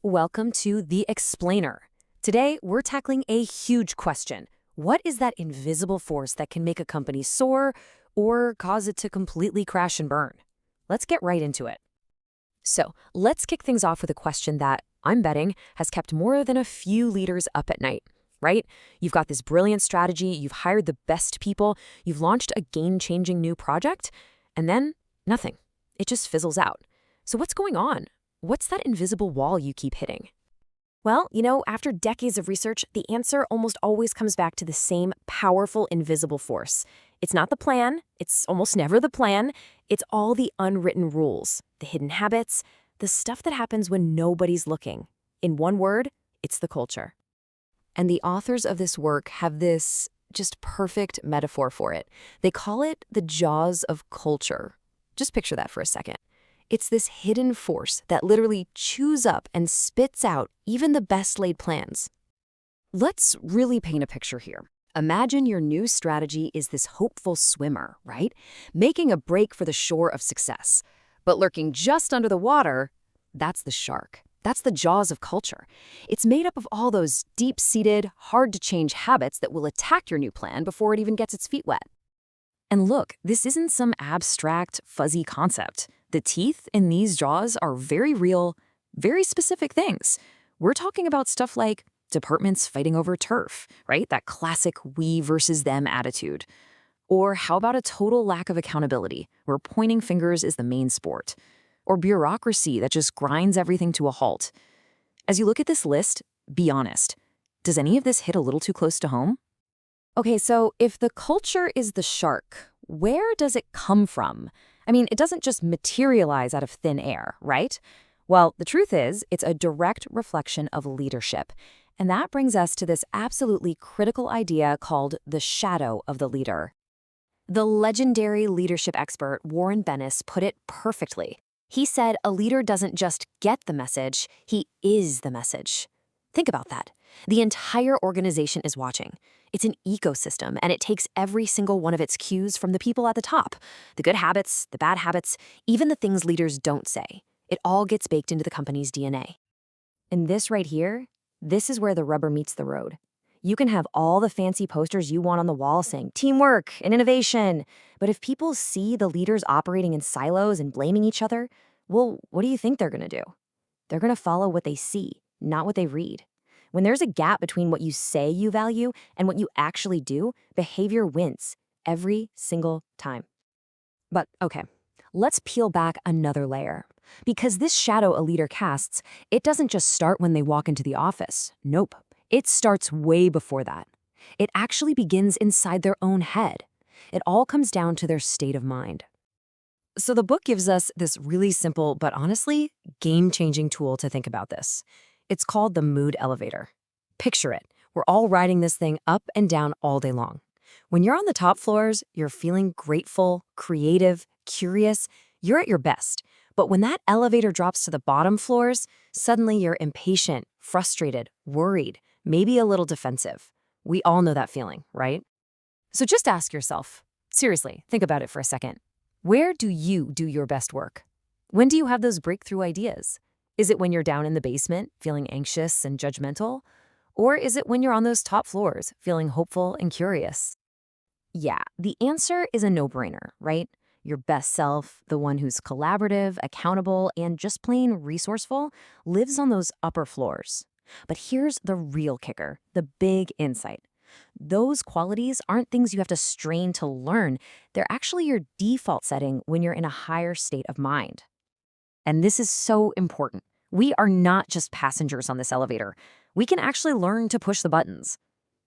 Welcome to The Explainer. Today, we're tackling a huge question. What is that invisible force that can make a company soar or cause it to completely crash and burn? Let's get right into it. So, let's kick things off with a question that, I'm betting, has kept more than a few leaders up at night, right? You've got this brilliant strategy, you've hired the best people, you've launched a game-changing new project, and then nothing. It just fizzles out. So what's going on? What's that invisible wall you keep hitting? Well, after decades of research, the answer almost always comes back to the same powerful invisible force. It's not the plan, it's almost never the plan, it's all the unwritten rules, the hidden habits, the stuff that happens when nobody's looking. In one word, it's the culture. And the authors of this work have this just perfect metaphor for it. They call it the jaws of culture. Just picture that for a second. It's this hidden force that literally chews up and spits out even the best laid plans. Let's really paint a picture here. Imagine your new strategy is this hopeful swimmer, right? Making a break for the shore of success. But lurking just under the water, that's the shark. That's the jaws of culture. It's made up of all those deep-seated, hard-to-change habits that will attack your new plan before it even gets its feet wet. And look, this isn't some abstract, fuzzy concept. The teeth in these jaws are very real, very specific things. We're talking about stuff like departments fighting over turf, right? That classic we versus them attitude. Or how about a total lack of accountability, where pointing fingers is the main sport? Or bureaucracy that just grinds everything to a halt. As you look at this list, be honest. Does any of this hit a little too close to home? Okay, so if the culture is the shark, where does it come from? I mean, it doesn't just materialize out of thin air, right? Well, the truth is, it's a direct reflection of leadership. And that brings us to this absolutely critical idea called the shadow of the leader. The legendary leadership expert Warren Bennis put it perfectly. He said a leader doesn't just get the message, he is the message. Think about that. The entire organization is watching. It's an ecosystem, and it takes every single one of its cues from the people at the top. The good habits, the bad habits, even the things leaders don't say. It all gets baked into the company's DNA. And this right here, this is where the rubber meets the road. You can have all the fancy posters you want on the wall saying teamwork and innovation, but if people see the leaders operating in silos and blaming each other, well, what do you think they're going to do? They're going to follow what they see, not what they read. When there's a gap between what you say you value and what you actually do, behavior wins every single time. But okay, let's peel back another layer. Because this shadow a leader casts, it doesn't just start when they walk into the office. Nope, it starts way before that. It actually begins inside their own head. It all comes down to their state of mind. So the book gives us this really simple, but honestly, game-changing tool to think about this. It's called the mood elevator. Picture it. We're all riding this thing up and down all day long. When you're on the top floors, you're feeling grateful, creative, curious. You're at your best. But when that elevator drops to the bottom floors, suddenly you're impatient, frustrated, worried, maybe a little defensive. We all know that feeling, right? So just ask yourself, seriously, think about it for a second. Where do you do your best work? When do you have those breakthrough ideas? Is it when you're down in the basement, feeling anxious and judgmental? Or is it when you're on those top floors, feeling hopeful and curious? Yeah, the answer is a no-brainer, right? Your best self, the one who's collaborative, accountable, and just plain resourceful, lives on those upper floors. But here's the real kicker, the big insight. Those qualities aren't things you have to strain to learn. They're actually your default setting when you're in a higher state of mind. And this is so important. We are not just passengers on this elevator. We can actually learn to push the buttons.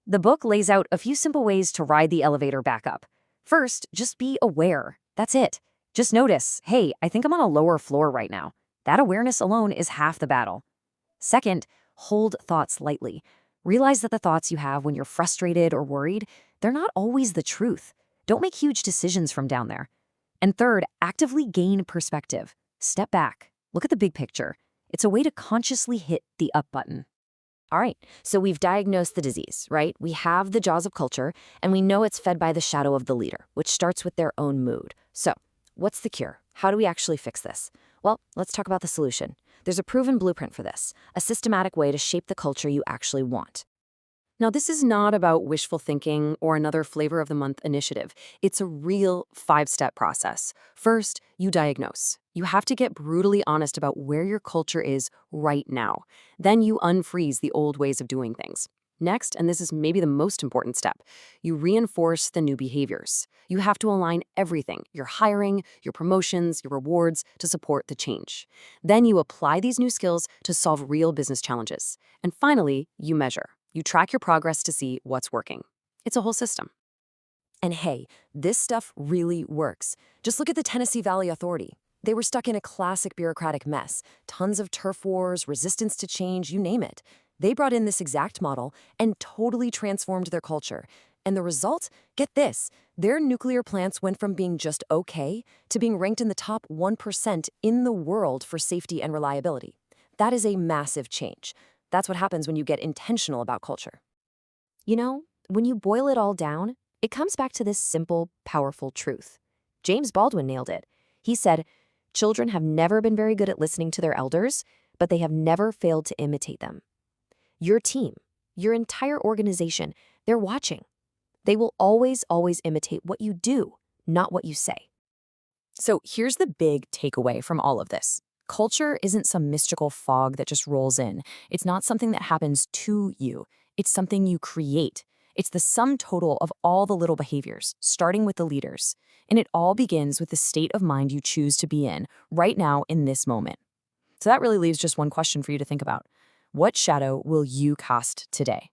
The book lays out a few simple ways to ride the elevator back up. First, just be aware. That's it. Just notice, hey, I think I'm on a lower floor right now. That awareness alone is half the battle. Second, hold thoughts lightly. Realize that the thoughts you have when you're frustrated or worried, they're not always the truth. Don't make huge decisions from down there. And third, actively gain perspective. Step back. Look at the big picture. It's a way to consciously hit the up button. All right, so we've diagnosed the disease, right? We have the jaws of culture, and we know it's fed by the shadow of the leader, which starts with their own mood. So What's the cure? How do we actually fix this? Well, let's talk about the solution. There's a proven blueprint for this, a systematic way to shape the culture you actually want. Now, this is not about wishful thinking or another flavor of the month initiative. It's a real 5-step process. First, you diagnose. You have to get brutally honest about where your culture is right now. Then you unfreeze the old ways of doing things. Next, and this is maybe the most important step, you reinforce the new behaviors. You have to align everything, your hiring, your promotions, your rewards, to support the change. Then you apply these new skills to solve real business challenges. And finally, you measure. You track your progress to see what's working. It's a whole system. And hey, this stuff really works. Just look at the Tennessee Valley Authority. They were stuck in a classic bureaucratic mess. Tons of turf wars, resistance to change, you name it. They brought in this exact model and totally transformed their culture. And the result? Get this. Their nuclear plants went from being just okay to being ranked in the top 1% in the world for safety and reliability. That is a massive change. That's what happens when you get intentional about culture. You know, when you boil it all down, it comes back to this simple, powerful truth. James Baldwin nailed it. He said, "Children have never been very good at listening to their elders, but they have never failed to imitate them." Your team, your entire organization, they're watching. They will always, always imitate what you do, not what you say. So here's the big takeaway from all of this. Culture isn't some mystical fog that just rolls in. It's not something that happens to you. It's something you create. It's the sum total of all the little behaviors, starting with the leaders. And it all begins with the state of mind you choose to be in right now in this moment. So that really leaves just one question for you to think about. What shadow will you cast today?